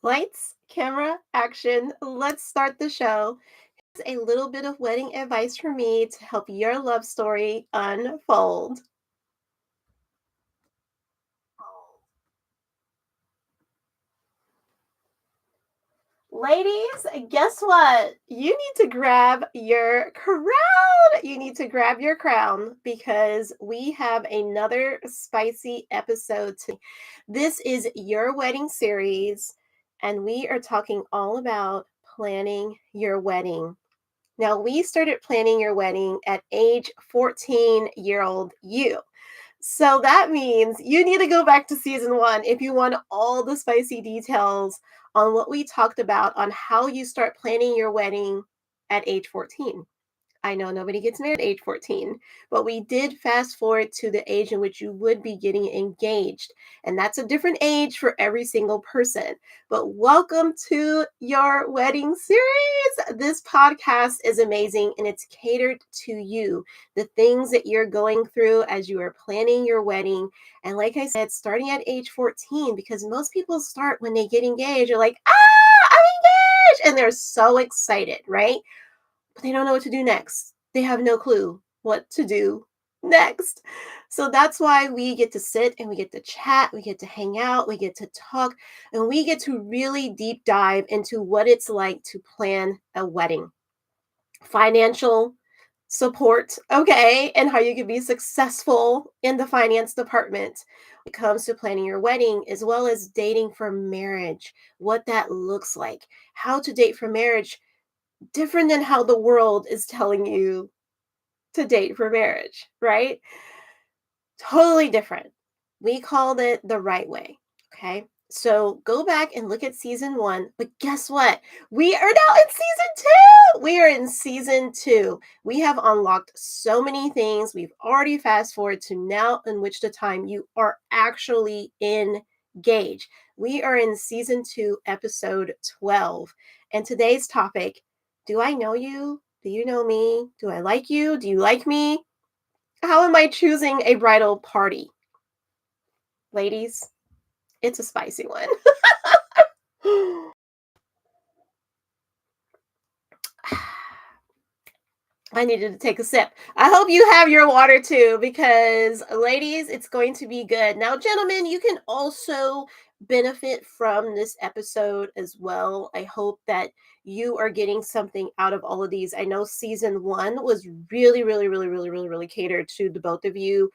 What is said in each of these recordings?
Lights, camera, action. Let's start the show. Here's a little bit of wedding advice from me to help your love story unfold. Ladies, guess what? You need to grab your crown. You need to grab your crown because we have another spicy episode today. This is your wedding series, and we are talking all about planning your wedding. Now, we started planning your wedding at age 14-year-old you. So that means you need to go back to season one if you want all the spicy details on what we talked about on how you start planning your wedding at age 14. I know nobody gets married at age 14, but we did fast forward to the age in which you would be getting engaged. And that's a different age for every single person. But welcome to your wedding series. This podcast is amazing and it's catered to you, the things that you're going through as you are planning your wedding. And like I said, starting at age 14, because most people start when they get engaged, they're like, I'm engaged. And they're so excited, right? But they don't know what to do next. They have no clue what to do next. So that's why we get to sit and we get to chat, we get to hang out, we get to talk, and we get to really deep dive into what it's like to plan a wedding. Financial support, okay, and how you can be successful in the finance department when it comes to planning your wedding, as well as dating for marriage, what that looks like, how to date for marriage different than how the world is telling you to date for marriage, right? Totally different. We called it the right way. Okay. So go back and look at season one. But guess what? We are now in season two. We are in season two. We have unlocked so many things. We've already fast forward to now, in which the time you are actually engaged. We are in season two, episode 12. And today's topic: do I know you? Do you know me? Do I like you? Do you like me? How am I choosing a bridal party? Ladies, it's a spicy one. I needed to take a sip. I hope you have your water too, because ladies, it's going to be good. Now, gentlemen, you can also benefit from this episode as well. I hope that you are getting something out of all of these. I know season one was really catered to the both of you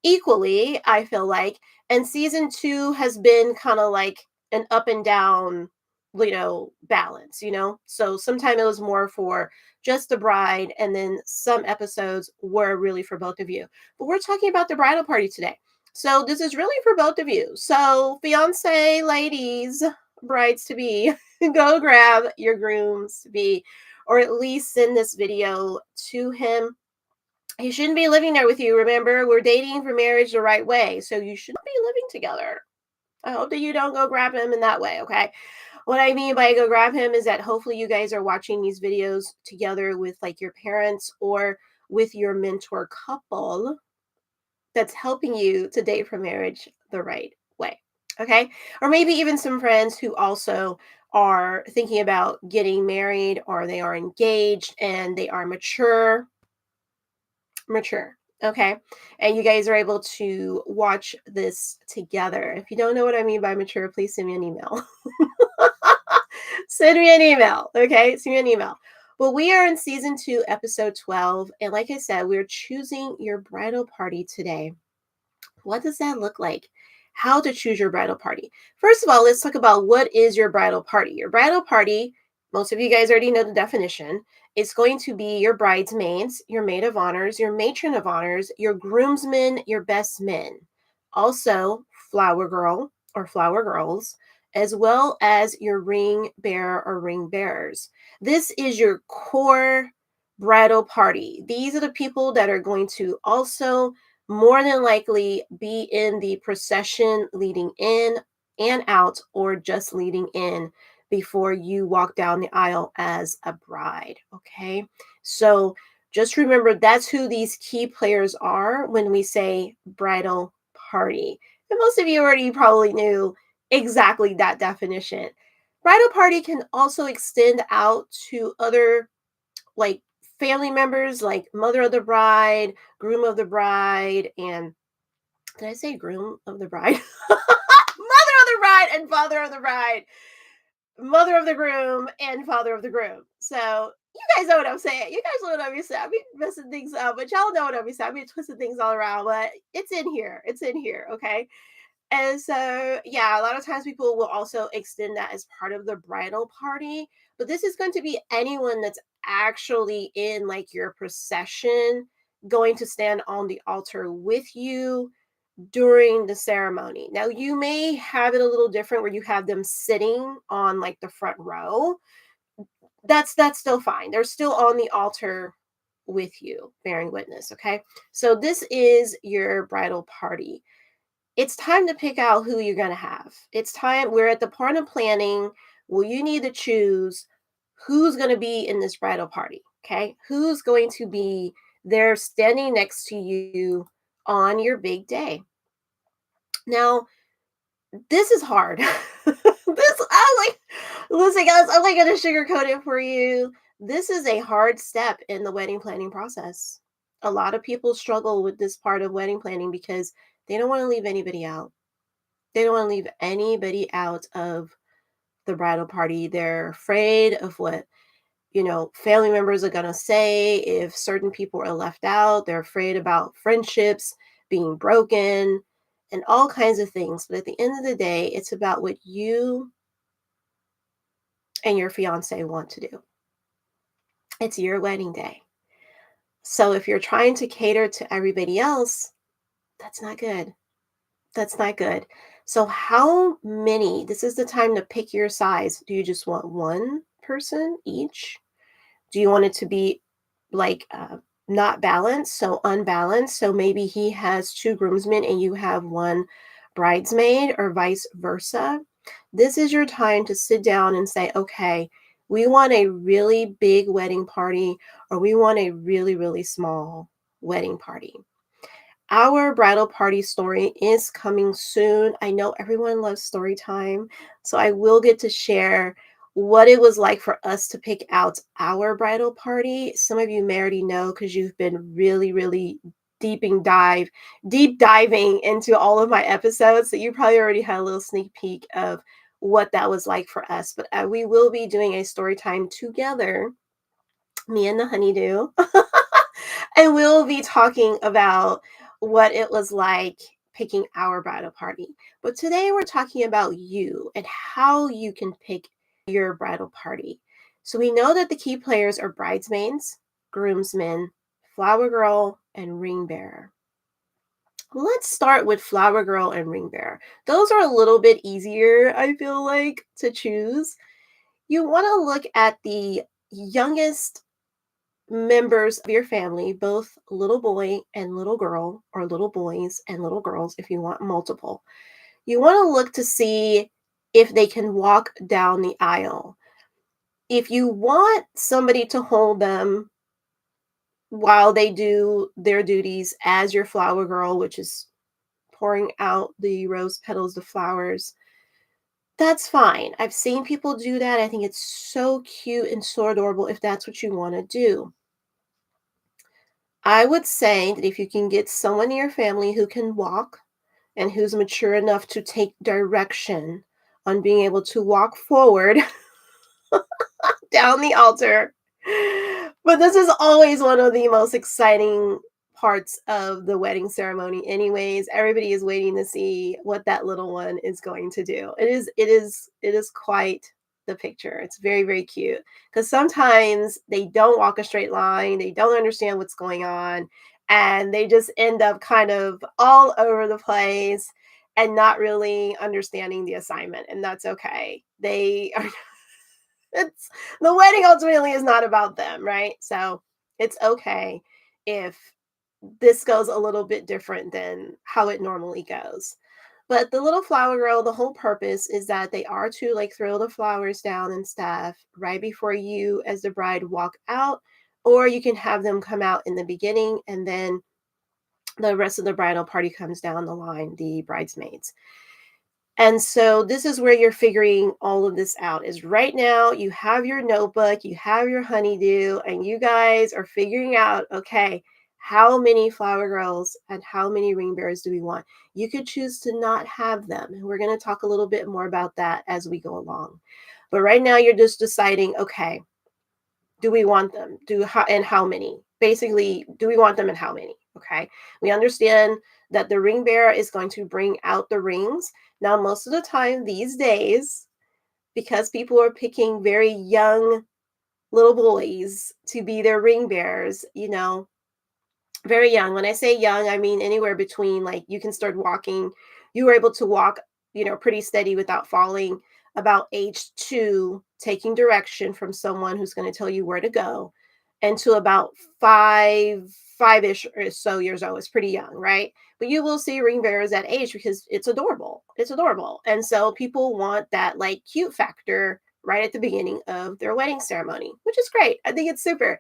equally, I feel like. And season two has been kind of like an up and down, balance, So sometimes it was more for just the bride, and then some episodes were really for both of you. But we're talking about the bridal party today. So this is really for both of you. So fiance ladies, brides to be, go grab your grooms to be, or at least send this video to him. He shouldn't be living there with you. Remember, we're dating for marriage the right way. So you should not be living together. I hope that you don't go grab him in that way, okay? What I mean by go grab him is that hopefully you guys are watching these videos together with like your parents or with your mentor couple that's helping you to date for marriage the right way, okay? Or maybe even some friends who also are thinking about getting married, or they are engaged and they are mature, okay? And you guys are able to watch this together. If you don't know what I mean by mature, please send me an email. Send me an email, okay? Send me an email. Well, we are in season two, episode 12. And like I said, we're choosing your bridal party today. What does that look like? How to choose your bridal party. First of all, let's talk about what is your bridal party. Your bridal party, most of you guys already know the definition. It's going to be your bridesmaids, your maid of honors, your matron of honors, your groomsmen, your best men. Also, flower girl or flower girls, as well as your ring bearer or ring bearers. This is your core bridal party. These are the people that are going to also more than likely be in the procession leading in and out, or just leading in before you walk down the aisle as a bride, okay? So just remember, that's who these key players are when we say bridal party. And most of you already probably knew exactly that definition. Bridal party can also extend out to other, like, family members, like mother of the bride, groom of the bride, and did I say groom of the bride? Mother of the bride and father of the bride, mother of the groom and father of the groom. So you guys know what I'm saying. You guys know what I'm saying. I be messing things up, but y'all know what I'm saying. I be twisting things all around, but it's in here. It's in here. Okay. And so, yeah, a lot of times people will also extend that as part of the bridal party. But this is going to be anyone that's actually in like your procession going to stand on the altar with you during the ceremony. Now, you may have it a little different where you have them sitting on like the front row. That's still fine. They're still on the altar with you, bearing witness. Okay. So this is your bridal party. It's time to pick out who you're going to have. It's time. We're at the part of planning. Well, you need to choose who's going to be in this bridal party. Okay. Who's going to be there standing next to you on your big day. Now, this is hard. This, I'm like, listen, guys, I'm not going to sugarcoat it for you. This is a hard step in the wedding planning process. A lot of people struggle with this part of wedding planning because they don't want to leave anybody out. They don't want to leave anybody out of the bridal party. They're afraid of what, family members are going to say if certain people are left out. They're afraid about friendships being broken and all kinds of things. But at the end of the day, it's about what you and your fiance want to do. It's your wedding day. So if you're trying to cater to everybody else, that's not good. That's not good. So how many, this is the time to pick your size. Do you just want one person each? Do you want it to be like not balanced, so unbalanced? So maybe he has two groomsmen and you have one bridesmaid, or vice versa. This is your time to sit down and say, okay, we want a really big wedding party, or we want a really, really small wedding party. Our bridal party story is coming soon. I know everyone loves story time, so I will get to share what it was like for us to pick out our bridal party. Some of you may already know because you've been really, really deep diving into all of my episodes. So you probably already had a little sneak peek of what that was like for us. But we will be doing a story time together, me and the honeydew. And we'll be talking about what it was like picking our bridal party. But today we're talking about you and how you can pick your bridal party. So we know that the key players are bridesmaids, groomsmen, flower girl, and ring bearer. Let's start with flower girl and ring bearer. Those are a little bit easier, I feel like, to choose. You want to look at the youngest members of your family, both little boy and little girl, or little boys and little girls if you want multiple. You want to look to see if they can walk down the aisle. If you want somebody to hold them while they do their duties as your flower girl, which is pouring out the rose petals, the flowers, that's fine. I've seen people do that. I think it's so cute and so adorable if that's what you want to do. I would say that if you can get someone in your family who can walk and who's mature enough to take direction on being able to walk forward down the altar. But this is always one of the most exciting parts of the wedding ceremony anyways. Everybody is waiting to see what that little one is going to do. It is quite the picture. It's very, very cute because sometimes they don't walk a straight line. They don't understand what's going on, and they just end up kind of all over the place and not really understanding the assignment, and that's okay. They are it's the wedding ultimately is not about them, right? So it's okay if this goes a little bit different than how it normally goes. But the little flower girl, the whole purpose is that they are to like throw the flowers down and stuff right before you as the bride walk out, or you can have them come out in the beginning and then the rest of the bridal party comes down the line, the bridesmaids. And so this is where you're figuring all of this out is right now you have your notebook, you have your honeydew, and you guys are figuring out, okay, how many flower girls and how many ring bearers do we want? You could choose to not have them. And we're going to talk a little bit more about that as we go along. But right now you're just deciding, okay, do we want them? And how many? Basically, do we want them and how many? Okay. We understand that the ring bearer is going to bring out the rings. Now, most of the time these days, because people are picking very young little boys to be their ring bearers, very young. When I say young, I mean anywhere between like you can start walking, you were able to walk, pretty steady without falling about age 2, taking direction from someone who's going to tell you where to go, and to about 5-ish or so years old. It's pretty young, right? But you will see ring bearers that age because it's adorable. It's adorable. And so people want that like cute factor right at the beginning of their wedding ceremony, which is great. I think it's super.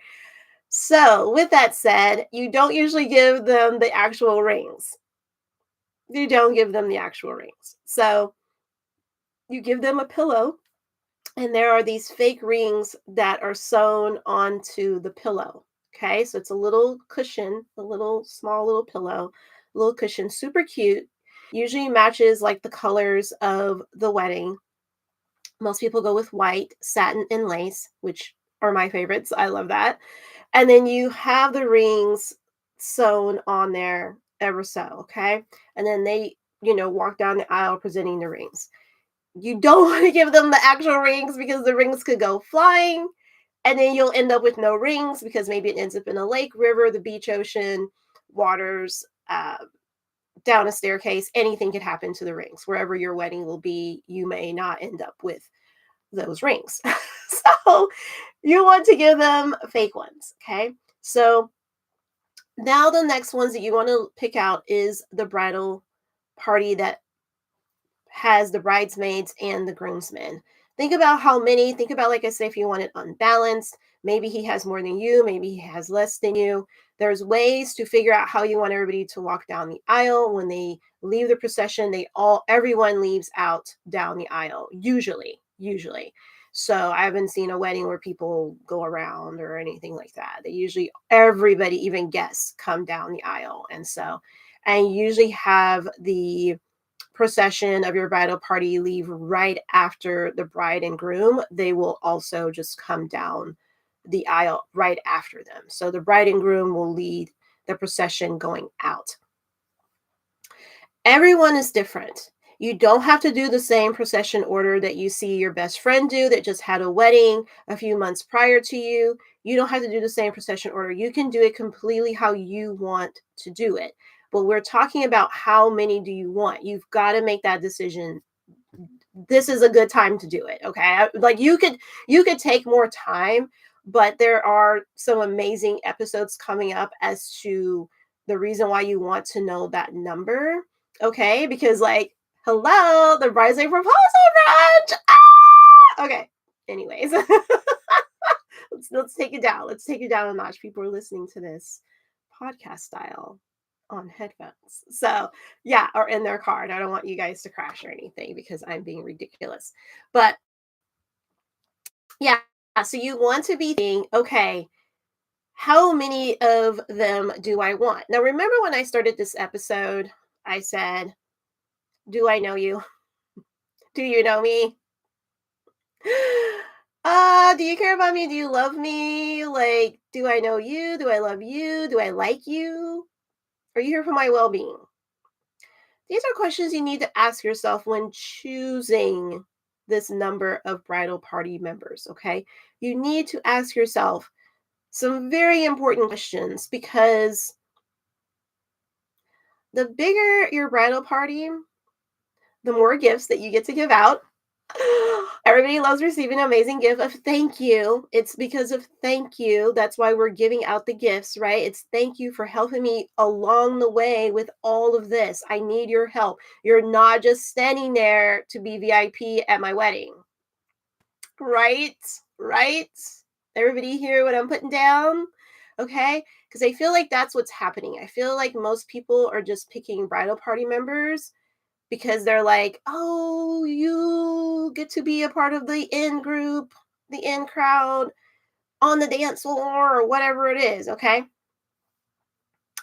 So, with that said, you don't usually give them the actual rings. You don't give them the actual rings. So, you give them a pillow, and there are these fake rings that are sewn onto the pillow. Okay, so it's a little cushion, a little small little pillow, little cushion, super cute. Usually matches like the colors of the wedding. Most people go with white, satin, and lace, which are my favorites. I love that. And then you have the rings sewn on there ever so, okay? And then they, walk down the aisle presenting the rings. You don't want to give them the actual rings because the rings could go flying, and then you'll end up with no rings because maybe it ends up in a lake, river, the beach, ocean, waters, down a staircase. Anything could happen to the rings. Wherever your wedding will be, you may not end up with those rings. So you want to give them fake ones, okay? So now the next ones that you want to pick out is the bridal party that has the bridesmaids and the groomsmen. Think about how many, think about, like I said, if you want it unbalanced, maybe he has more than you, maybe he has less than you. There's ways to figure out how you want everybody to walk down the aisle. When they leave the procession, everyone leaves out down the aisle, usually. So I haven't seen a wedding where people go around or anything like that. They usually, everybody, even guests, come down the aisle. And usually have the procession of your bridal party leave right after the bride and groom. They will also just come down the aisle right after them. So the bride and groom will lead the procession going out. Everyone is different. You don't have to do the same procession order that you see your best friend do that just had a wedding a few months prior to you. You don't have to do the same procession order. You can do it completely how you want to do it. But we're talking about how many do you want? You've got to make that decision. This is a good time to do it, okay? Like you could take more time, but there are some amazing episodes coming up as to the reason why you want to know that number, okay? Because like, hello, the bridesmaid proposal brunch. Ah! Okay. Anyways, let's take it down. Let's take it down a notch. People are listening to this podcast style on headphones. So yeah, or in their car. And I don't want you guys to crash or anything because I'm being ridiculous. But yeah, so you want to be thinking, okay, how many of them do I want? Now, remember when I started this episode, I said, do I know you? Do you know me? Do you care about me? Do you love me? Like, do I know you? Do I love you? Do I like you? Are you here for my well-being? These are questions you need to ask yourself when choosing this number of bridal party members, okay? You need to ask yourself some very important questions because the bigger your bridal party, the more gifts that you get to give out. Everybody loves receiving an amazing gift of thank you. It's because of thank you. That's why we're giving out the gifts, right? It's thank you for helping me along the way with all of this. I need your help. You're not just standing there to be VIP at my wedding. Right? Right? Everybody hear what I'm putting down? Okay? Because I feel like that's what's happening. I feel like most people are just picking bridal party members because they're like, oh, you get to be a part of the in group, the in crowd on the dance floor or whatever it is, okay?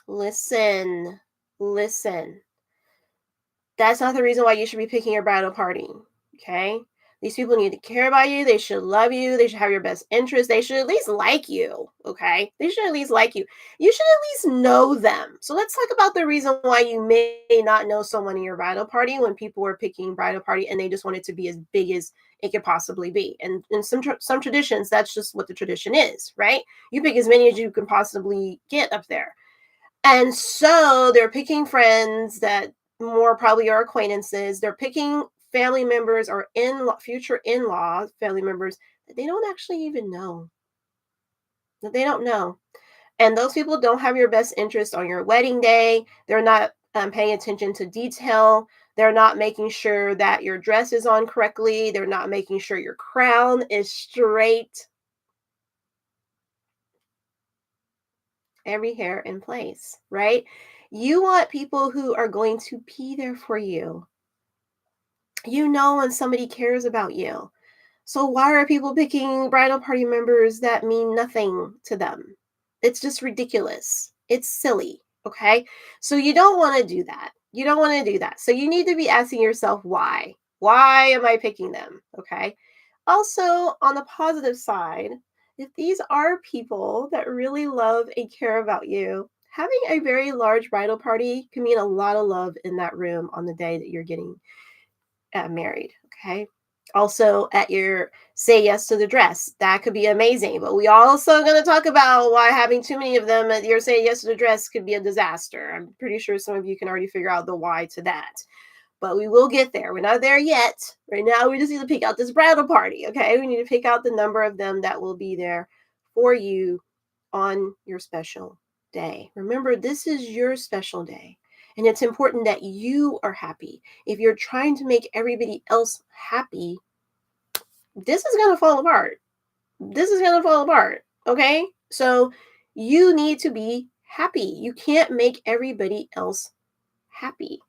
Listen, listen. That's not the reason why you should be picking your bridal party, okay? These people need to care about you. They should love you. They should have your best interest. They should at least like you, okay? They should at least like you. You should at least know them. So let's talk about the reason why you may not know someone in your bridal party when people were picking bridal party and they just want it to be as big as it could possibly be. And in some traditions, that's just what the tradition is, right? You pick as many as you can possibly get up there. And so they're picking friends that more probably are acquaintances. They're picking family members or future in-law family members that they don't actually even know. That they don't know. And those people don't have your best interest on your wedding day. They're not paying attention to detail. They're not making sure that your dress is on correctly. They're not making sure your crown is straight. Every hair in place, right? You want people who are going to be there for you. You know when somebody cares about you. So why are people picking bridal party members that mean nothing to them? It's just ridiculous. It's silly, okay? So you don't want to do that. You don't want to do that. So you need to be asking yourself why. Why am I picking them? Okay? Also, on the positive side, if these are people that really love and care about you, having a very large bridal party can mean a lot of love in that room on the day that you're getting married. Okay. Also, at your say yes to the dress, that could be amazing. But we also going to talk about why having too many of them at your say yes to the dress could be a disaster. I'm pretty sure some of you can already figure out the why to that. But we will get there. We're not there yet. Right now, we just need to pick out this bridal party. Okay. We need to pick out the number of them that will be there for you on your special day. Remember, this is your special day. And it's important that you are happy. If you're trying to make everybody else happy, this is going to fall apart. This is going to fall apart. Okay. So you need to be happy. You can't make everybody else happy.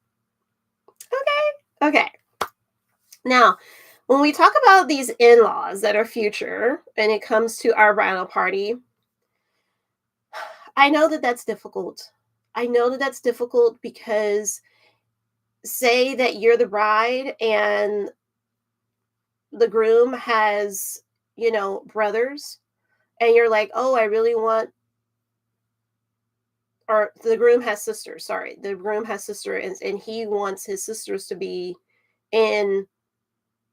Okay. Okay. Now, when we talk about these in laws that are future and it comes to our bridal party, I know that that's difficult. I know that that's difficult because say that you're the bride and the groom has, brothers, and you're like, oh, I really want, or the groom has sisters, sorry. The groom has sisters and he wants his sisters to be in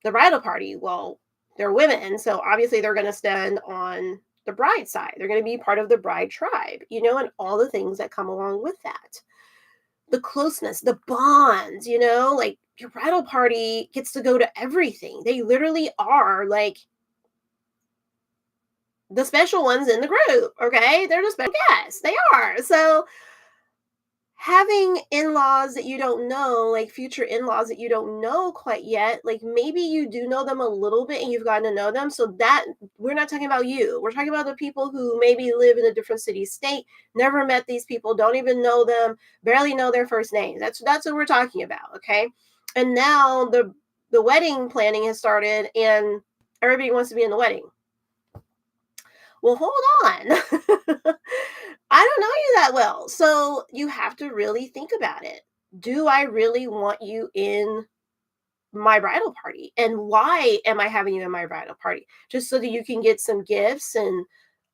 the bridal party. Well, they're women, so obviously they're going to stand on the bride side. They're going to be part of the bride tribe, and all the things that come along with that. The closeness, the bonds, like your bridal party gets to go to everything. They literally are like the special ones in the group, okay? They're the special guests. They are. So having in-laws that you don't know, like future in-laws that you don't know quite yet, like maybe you do know them a little bit and you've gotten to know them. So that we're not talking about you. We're talking about the people who maybe live in a different city, state, never met these people, don't even know them, barely know their first names. That's what we're talking about, okay? And now the wedding planning has started and everybody wants to be in the wedding. Well, hold on. I don't know you that well. So you have to really think about it. Do I really want you in my bridal party? And why am I having you in my bridal party? Just so that you can get some gifts and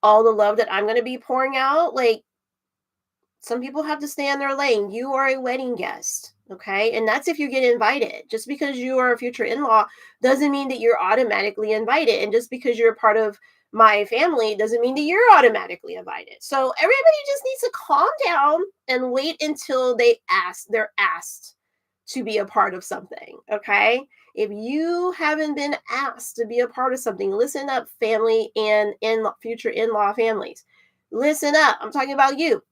all the love that I'm going to be pouring out? Like, some people have to stay in their lane. You are a wedding guest, okay? And that's if you get invited. Just because you are a future in-law doesn't mean that you're automatically invited. And just because you're a part of my family doesn't mean that you're automatically invited. So everybody just needs to calm down and wait until they're asked to be a part of something, okay? If you haven't been asked to be a part of something, listen up, family and future in-law families. Listen up. I'm talking about you.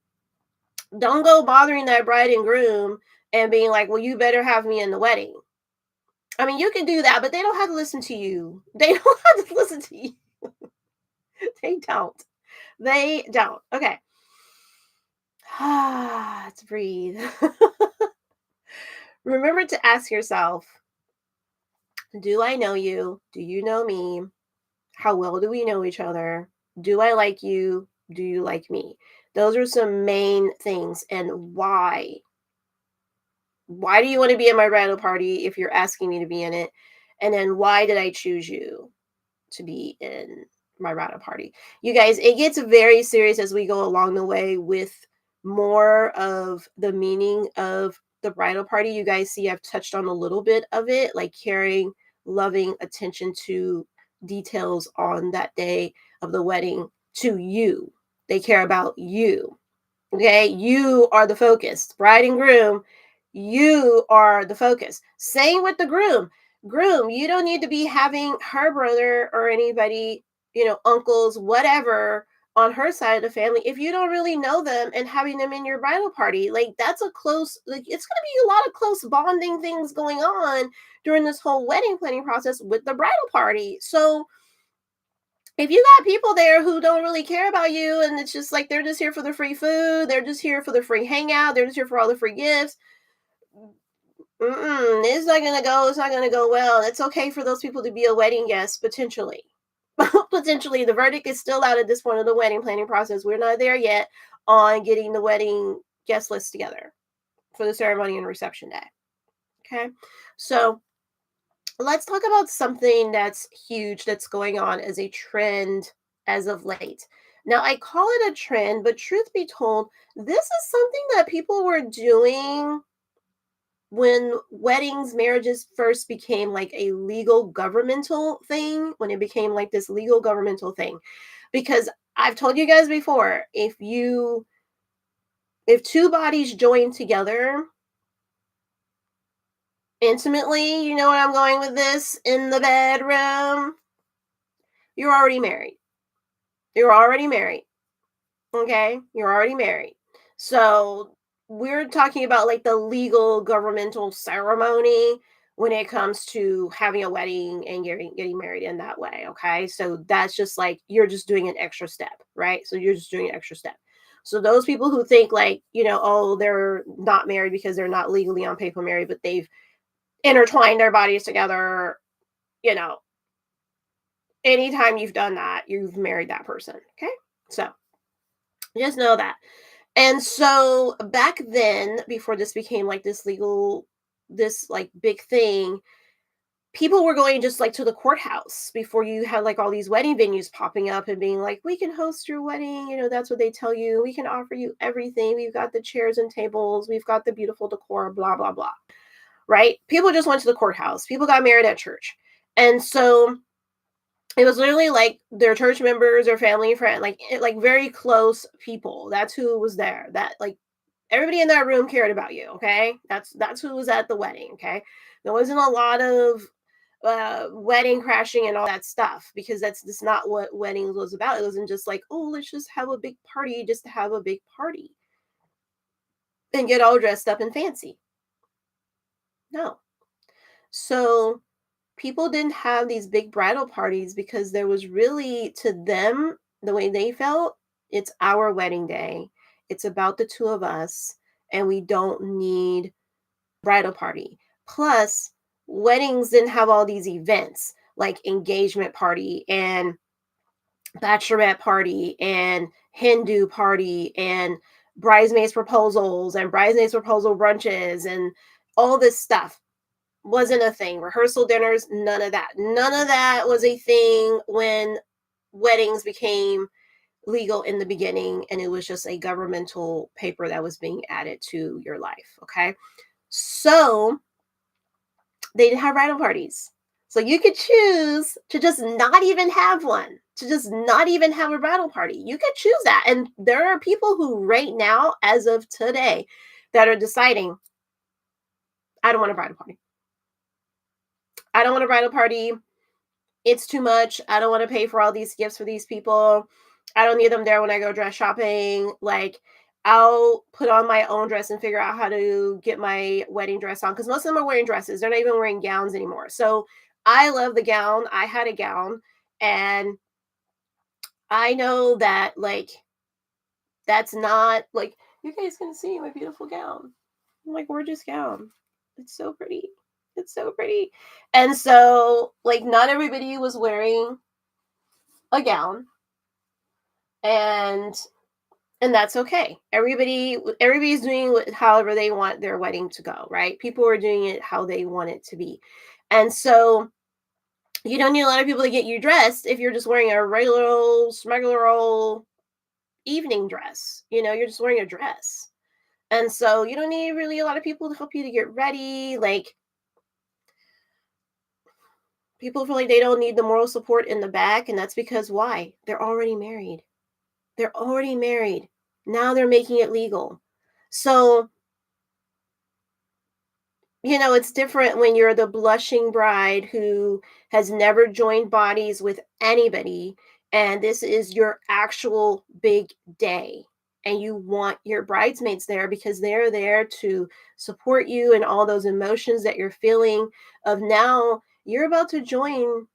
Don't go bothering that bride and groom and being like, well, you better have me in the wedding. I mean, you can do that, but they don't have to listen to you. They don't have to listen to you. They don't. They don't. Okay. Let's breathe. Remember to ask yourself, do I know you? Do you know me? How well do we know each other? Do I like you? Do you like me? Those are some main things. And why? Why do you want to be in my bridal party if you're asking me to be in it? And then why did I choose you to be in my bridal party? You guys, it gets very serious as we go along the way with more of the meaning of the bridal party. You guys see, I've touched on a little bit of it, like caring, loving, attention to details on that day of the wedding to you. They care about you. Okay, you are the focus. Bride and groom, you are the focus. Same with the groom. Groom, you don't need to be having her brother or anybody, uncles, whatever, on her side of the family if you don't really know them and having them in your bridal party. Like, that's a close, like, it's going to be a lot of close bonding things going on during this whole wedding planning process with the bridal party. So, if you got people there who don't really care about you and it's just like they're just here for the free food, they're just here for the free hangout, they're just here for all the free gifts, it's not gonna go well. It's okay for those people to be a wedding guest, potentially. Potentially, the verdict is still out at this point of the wedding planning process. We're not there yet on getting the wedding guest list together for the ceremony and reception day. Okay. So let's talk about something that's huge that's going on as a trend as of late. Now, I call it a trend, but truth be told, this is something that people were doing when weddings, marriages first became like a legal governmental thing, when it became like this legal governmental thing. Because I've told you guys before, if two bodies join together intimately, you know what I'm going with this, in the bedroom, you're already married. You're already married. Okay? You're already married. So we're talking about like the legal governmental ceremony when it comes to having a wedding and getting married in that way. Okay. So that's just like you're just doing an extra step, right? So you're just doing an extra step. So those people who think like, oh, they're not married because they're not legally on paper married, but they've intertwined their bodies together, you know, anytime you've done that, you've married that person. Okay. So just know that. And so back then, before this became like this like big thing, people were going just like to the courthouse before you had like all these wedding venues popping up and being like, we can host your wedding. That's what they tell you. We can offer you everything. We've got the chairs and tables. We've got the beautiful decor, blah, blah, blah. Right? People just went to the courthouse. People got married at church. And so it was literally like their church members or family and friend, like very close people. That's who was there. That like everybody in that room cared about you. Okay, that's who was at the wedding. Okay, there wasn't a lot of wedding crashing and all that stuff because that's just not what weddings was about. It wasn't just like, oh, let's just have a big party just to have a big party and get all dressed up and fancy. No. So people didn't have these big bridal parties because there was really, to them, the way they felt, it's our wedding day. It's about the two of us, and we don't need bridal party. Plus, weddings didn't have all these events like engagement party and bachelorette party and hen do party and bridesmaids proposals and bridesmaids proposal brunches and all this stuff wasn't a thing. Rehearsal dinners, none of that. None of that was a thing when weddings became legal in the beginning and it was just a governmental paper that was being added to your life. Okay. So they didn't have bridal parties. So you could choose to just not even have one, to just not even have a bridal party. You could choose that. And there are people who, right now, as of today, that are deciding, I don't want a bridal party. I don't want a bridal party. It's too much. I don't want to pay for all these gifts for these people. I don't need them there when I go dress shopping. Like, I'll put on my own dress and figure out how to get my wedding dress on because most of them are wearing dresses. They're not even wearing gowns anymore. So I love the gown. I had a gown, and I know that like that's not like you guys can see my beautiful gown. My gorgeous gown. It's so pretty. It's so pretty. And so, like, not everybody was wearing a gown, and that's okay. Everybody's doing however they want their wedding to go, right? People are doing it how they want it to be. And so you don't need a lot of people to get you dressed if you're just wearing a regular old smuggler old evening dress. You're just wearing a dress. And so you don't need really a lot of people to help you to get ready. Like, people feel like they don't need the moral support in the back, and that's because why? They're already married. They're already married. Now they're making it legal. So, it's different when you're the blushing bride who has never joined bodies with anybody, and this is your actual big day. And you want your bridesmaids there because they're there to support you and all those emotions that you're feeling of now you're about to join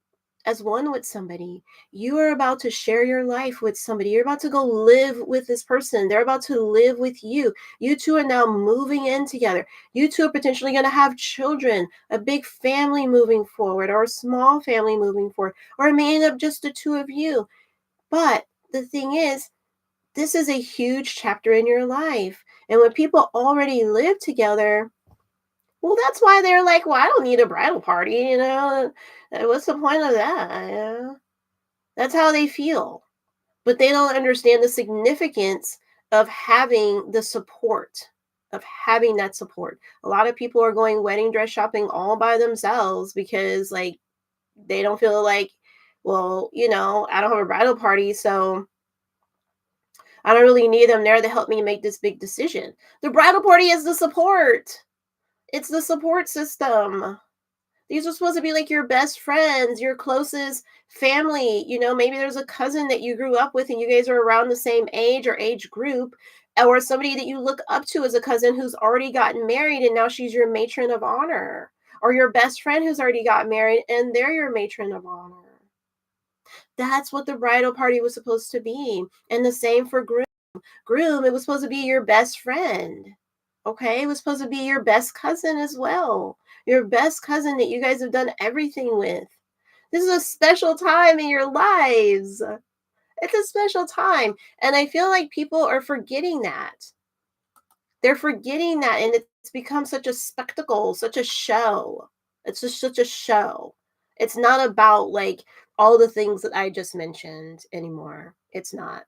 as one with somebody. You are about to share your life with somebody. You're about to go live with this person. They're about to live with you. You two are now moving in together. You two are potentially going to have children, a big family moving forward, or a small family moving forward, or it may end up just the two of you. But the thing is, this is a huge chapter in your life. And when people already live together, well, that's why they're like, well, I don't need a bridal party, what's the point of that? That's how they feel. But they don't understand the significance of having the support, of having that support. A lot of people are going wedding dress shopping all by themselves because, like, they don't feel like, well, I don't have a bridal party, so I don't really need them there to help me make this big decision. The bridal party is the support. It's the support system. These are supposed to be like your best friends, your closest family. Maybe there's a cousin that you grew up with and you guys are around the same age or age group, or somebody that you look up to as a cousin who's already gotten married and now she's your matron of honor, or your best friend who's already got married and they're your matron of honor. That's what the bridal party was supposed to be. And the same for groom. It was supposed to be your best friend. Okay, it was supposed to be your best cousin as well. Your best cousin that you guys have done everything with. This is a special time in your lives. It's a special time. And I feel like people are forgetting that. They're forgetting that. And it's become such a spectacle, such a show. It's just such a show. It's not about like all the things that I just mentioned anymore. It's not.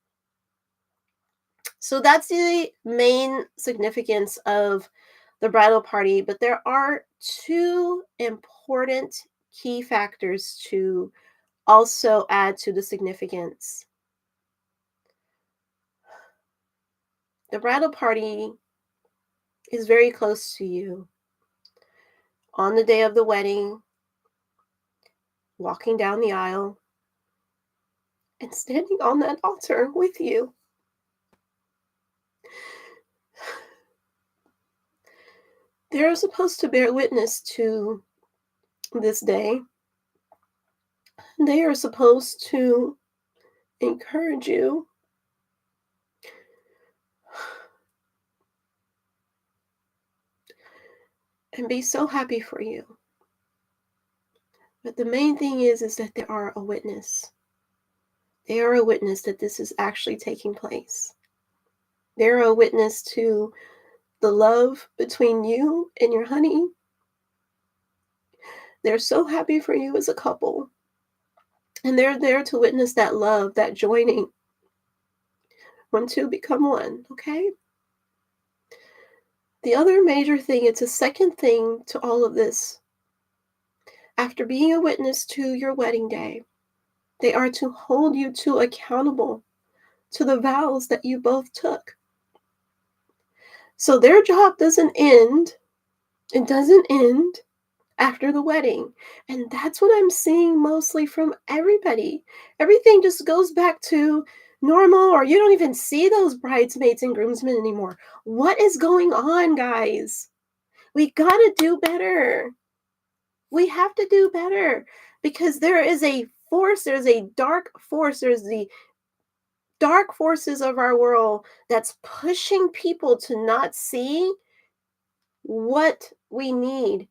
So that's the main significance of the bridal party, but there are two important key factors to also add to the significance. The bridal party is very close to you. On the day of the wedding, walking down the aisle, and standing on that altar with you. They're supposed to bear witness to this day. They are supposed to encourage you. And be so happy for you. But the main thing is that they are a witness. They are a witness that this is actually taking place. They're a witness to the love between you and your honey. They're so happy for you as a couple. And they're there to witness that love, that joining when two become one, okay? The other major thing, it's a second thing to all of this. After being a witness to your wedding day, they are to hold you two accountable to the vows that you both took. So their job doesn't end. It doesn't end after the wedding. And that's what I'm seeing mostly from everybody. Everything just goes back to normal, or you don't even see those bridesmaids and groomsmen anymore. What is going on, guys? We got to do better. We have to do better because there is a force, there's a dark force, there's the dark forces of our world that's pushing people to not see what we need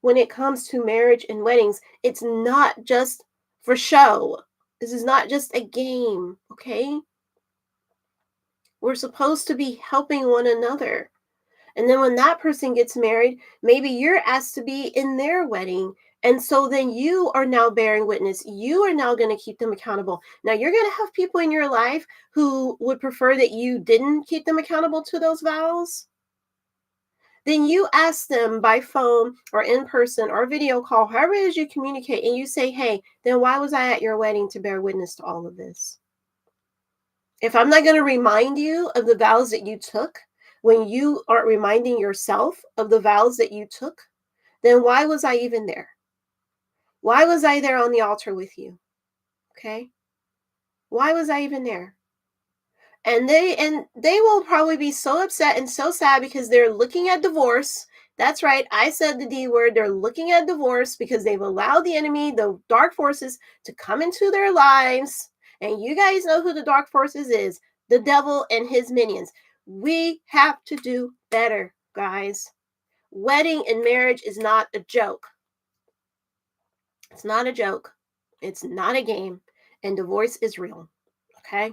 when it comes to marriage and weddings. It's not just for show. This is not just a game, okay? We're supposed to be helping one another. And then when that person gets married, maybe you're asked to be in their wedding. And so then you are now bearing witness. You are now going to keep them accountable. Now, you're going to have people in your life who would prefer that you didn't keep them accountable to those vows. Then you ask them by phone or in person or video call, however it is you communicate, and you say, hey, then why was I at your wedding to bear witness to all of this? If I'm not going to remind you of the vows that you took, when you aren't reminding yourself of the vows that you took, then why was I even there? Why was I there on the altar with you? Okay? Why was I even there? And they will probably be so upset and so sad because they're looking at divorce. That's right, I said the D word. They're looking at divorce because they've allowed the enemy, the dark forces, to come into their lives. And you guys know who the dark forces is, the devil and his minions. We have to do better, guys. Wedding and marriage is not a joke. It's not a joke. It's not a game. And divorce is real. Okay?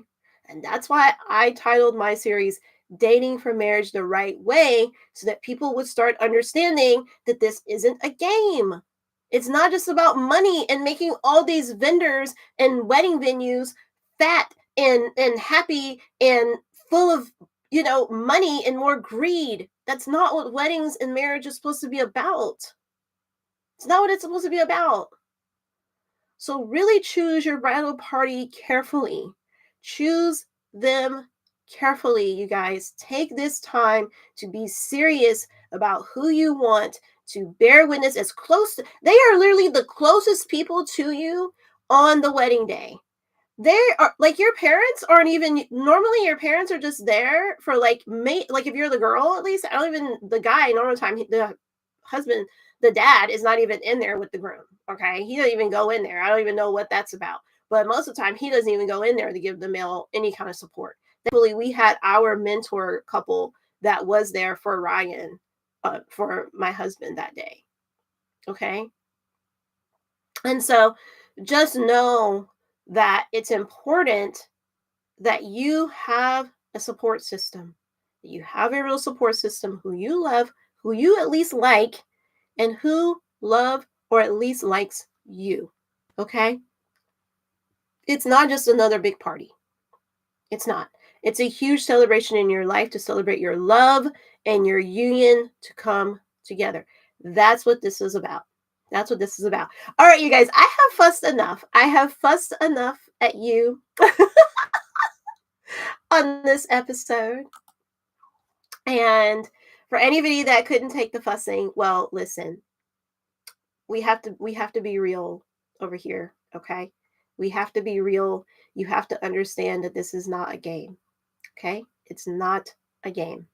And that's why I titled my series Dating for Marriage the Right Way, so that people would start understanding that this isn't a game. It's not just about money and making all these vendors and wedding venues fat and happy and full of, money and more greed. That's not what weddings and marriage is supposed to be about. It's not what it's supposed to be about. So really choose your bridal party carefully. Choose them carefully, you guys. Take this time to be serious about who you want to bear witness as close to. They are literally the closest people to you on the wedding day. They are like, your parents aren't even, normally your parents are just there for like if you're the girl, at least. I don't even, the guy normal time, the husband, the dad is not even in there with the groom. Okay, he doesn't even go in there. I don't even know what that's about. But most of the time, he doesn't even go in there to give the male any kind of support. Thankfully, we had our mentor couple that was there for Ryan, for my husband that day. Okay, and so just know that it's important that you have a support system. You have a real support system who you love, who you at least like, and who love or at least likes you. Okay? It's not just another big party. It's not. It's a huge celebration in your life to celebrate your love and your union to come together. That's what this is about. That's what this is about. All right, you guys, I have fussed enough. I have fussed enough at you on this episode. And for anybody that couldn't take the fussing, well, listen. We have to be real over here, okay? We have to be real. You have to understand that this is not a game. Okay? It's not a game.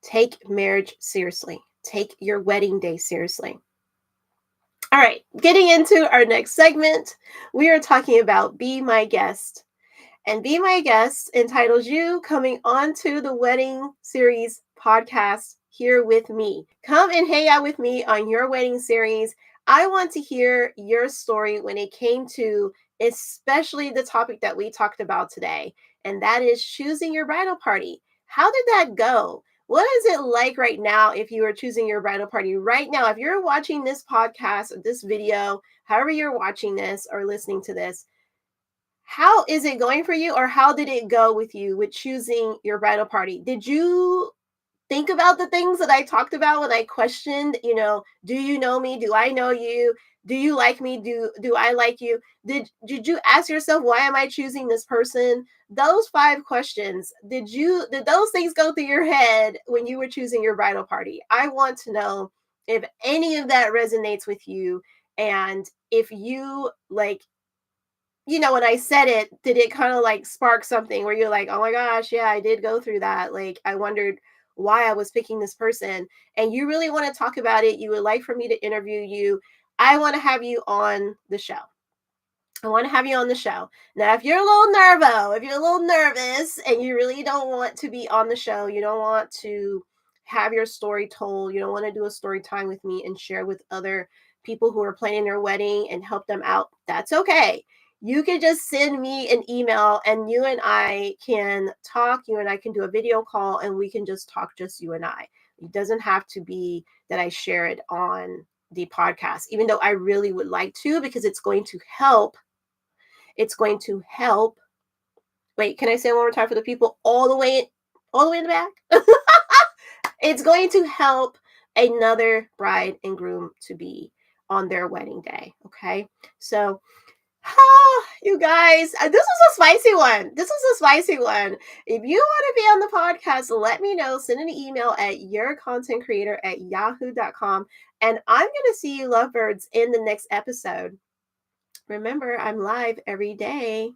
Take marriage seriously. Take your wedding day seriously. All right, getting into our next segment, we are talking about Be My Guest. And Be My Guest entitles you coming onto the Wedding Series podcast here with me. Come and hang out with me on your wedding series. I want to hear your story when it came to especially the topic that we talked about today, and that is choosing your bridal party. How did that go? What is it like right now if you are choosing your bridal party right now? If you're watching this podcast or this video, however you're watching this or listening to this, how is it going for you, or how did it go with you with choosing your bridal party? Did you think about the things that I talked about when I questioned, do you know me? Do I know you? Do you like me? Do I like you? Did you ask yourself, why am I choosing this person? Those 5 questions, did those things go through your head when you were choosing your bridal party? I want to know if any of that resonates with you, and if you when I said it, did it kind of like spark something where you're like, oh my gosh, yeah, I did go through that. Like, I wondered why I was picking this person, and you really want to talk about it. You would like for me to interview you. I want to have you on the show. I want to have you on the show. Now, if you're a little nervous and you really don't want to be on the show, you don't want to have your story told, you don't want to do a story time with me and share with other people who are planning their wedding and help them out, that's okay. You can just send me an email and you and I can talk. You and I can do a video call and we can just talk, just you and I. It doesn't have to be that I share it on the podcast, even though I really would like to, because it's going to help. It's going to help. Wait, can I say it one more time for the people all the way in the back? It's going to help another bride and groom to be on their wedding day. Okay. So, you guys, this was a spicy one. If you want to be on the podcast, let me know. Send an email at yourcontentcreator@yahoo.com. And I'm going to see you lovebirds in the next episode. Remember, I'm live every day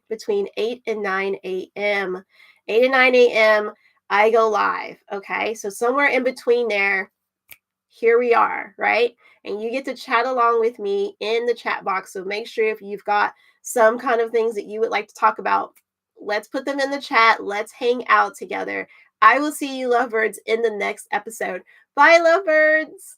between 8 and 9 a.m. 8 and 9 a.m. I go live. Okay. So somewhere in between there, here we are, right? And you get to chat along with me in the chat box. So make sure if you've got some kind of things that you would like to talk about, let's put them in the chat. Let's hang out together. I will see you lovebirds in the next episode. Bye, lovebirds.